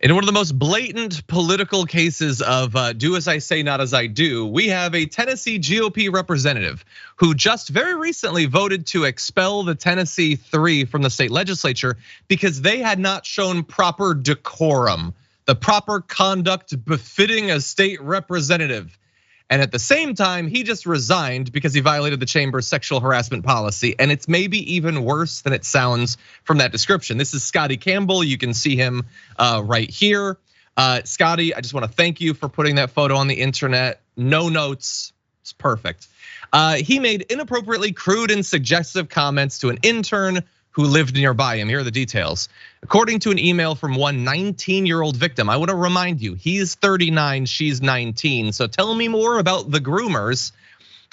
In one of the most blatant political cases of do as I say, not as I do, we have a Tennessee GOP representative who just very recently voted to expel the Tennessee 3 from the state legislature because they had not shown proper decorum, the proper conduct befitting a state representative. And at the same time, he just resigned because he violated the chamber's sexual harassment policy. And it's maybe even worse than it sounds from that description. This is Scotty Campbell. You can see him right here. Scotty, I just want to thank you for putting that photo on the internet. No notes, it's perfect. He made inappropriately crude and suggestive comments to an intern who lived nearby him. Here are the details. According to an email from one 19-year-old victim, I want to remind you, he's 39, she's 19. So tell me more about the groomers.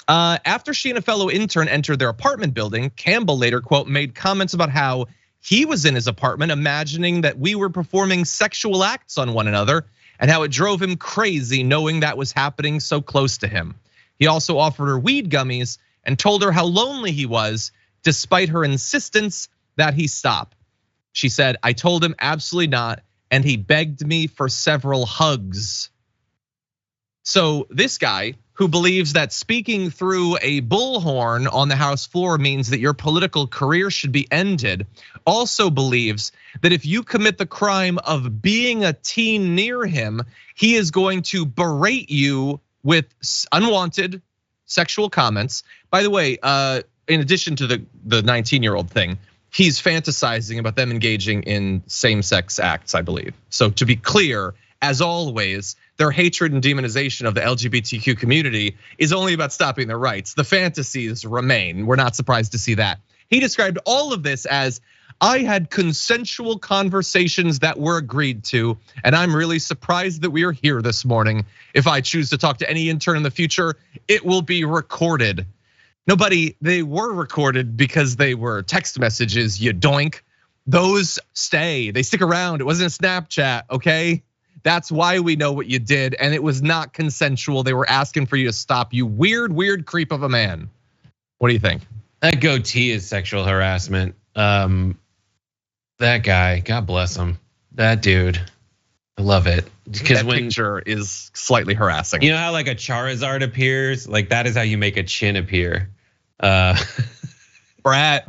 After she and a fellow intern entered their apartment building, Campbell later, quote, made comments about how he was in his apartment imagining that we were performing sexual acts on one another and how it drove him crazy knowing that was happening so close to him. He also offered her weed gummies and told her how lonely he was despite her insistence that he stop. She said, I told him absolutely not, and he begged me for several hugs. So this guy who believes that speaking through a bullhorn on the House floor means that your political career should be ended, also believes that if you commit the crime of being a teen near him, he is going to berate you with unwanted sexual comments. By the way, in addition to the 19-year-old thing, he's fantasizing about them engaging in same-sex acts, I believe. So to be clear, as always, their hatred and demonization of the LGBTQ community is only about stopping their rights. The fantasies remain. We're not surprised to see that. He described all of this as, I had consensual conversations that were agreed to, and I'm really surprised that we are here this morning. If I choose to talk to any intern in the future, it will be recorded. Nobody, they were recorded because they were text messages, you doink. Those stay, they stick around. It wasn't a Snapchat, okay? That's why we know what you did, and it was not consensual. They were asking for you to stop, you weird creep of a man. What do you think? That goatee is sexual harassment. That guy, God bless him. That dude, I love it. Because that picture is slightly harassing. You know how like a Charizard appears? Like that is how you make a chin appear. Brat.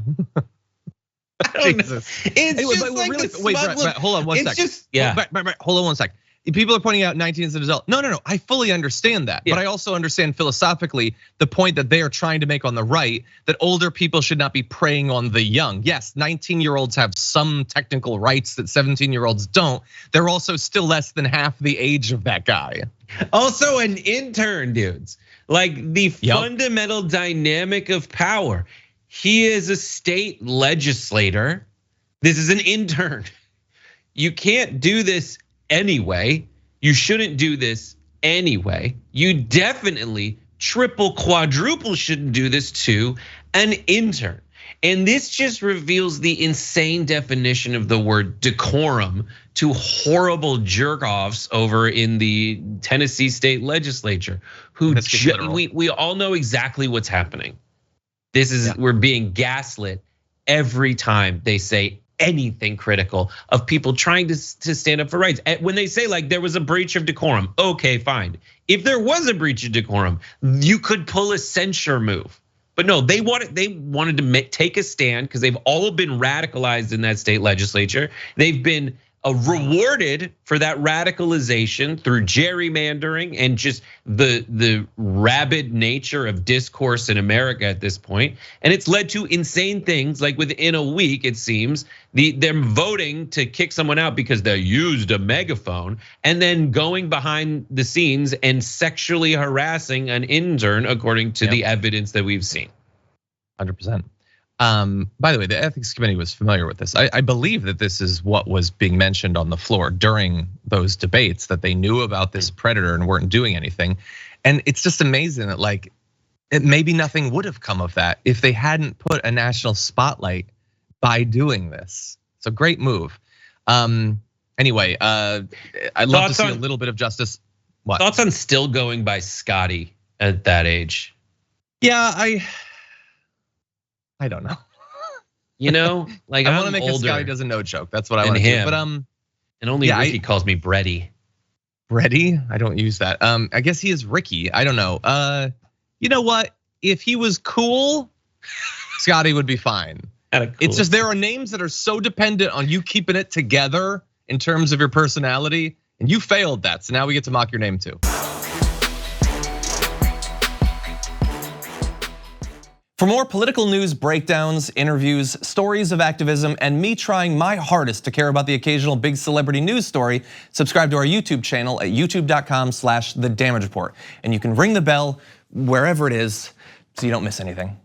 Jesus. It's just like really, wait, Brett, hold on one sec. Brett, hold on one sec. People are pointing out 19 is an adult. No, I fully understand that. But I also understand philosophically the point that they are trying to make on the right, that older people should not be preying on the young. Yes, 19-year-olds have some technical rights that 17-year-olds don't. They're also still less than half the age of that guy. Also an intern, dudes. Like the fundamental dynamic of power. He is a state legislator. This is an intern. You can't do this anyway. You shouldn't do this anyway. You definitely triple, quadruple shouldn't do this to an intern. And this just reveals the insane definition of the word decorum to horrible jerk-offs over in the Tennessee state legislature, who we all know exactly what's happening. This is, we're being gaslit every time they say anything critical of people trying to stand up for rights. When they say like there was a breach of decorum, okay, fine. If there was a breach of decorum, you could pull a censure move. But no, they wanted to take a stand because they've all been radicalized in that state legislature. They've been rewarded for that radicalization through gerrymandering and just the rabid nature of discourse in America at this point. And it's led to insane things like within a week, it seems, them voting to kick someone out because they used a megaphone and then going behind the scenes and sexually harassing an intern according to the evidence that we've seen. 100%. By the way, the ethics committee was familiar with this. I believe that this is what was being mentioned on the floor during those debates, that they knew about this predator and weren't doing anything. And it's just amazing that like, maybe nothing would have come of that if they hadn't put a national spotlight by doing this. It's a great move. Anyway, I'd love to see a little bit of justice. What? Thoughts on still going by Scotty at that age? Yeah, I don't know. You know, like I want to make a Scotty doesn't know joke. That's what I want to do. But And only Ricky calls me Bretty. Bretty? I don't use that. I guess he is Ricky. I don't know. You know what? If he was cool, Scotty would be fine. It's just there are names that are so dependent on you keeping it together in terms of your personality, and you failed that. So now we get to mock your name too. For more political news breakdowns, interviews, stories of activism, and me trying my hardest to care about the occasional big celebrity news story, subscribe to our YouTube channel at youtube.com/The Damage Report. And you can ring the bell wherever it is so you don't miss anything.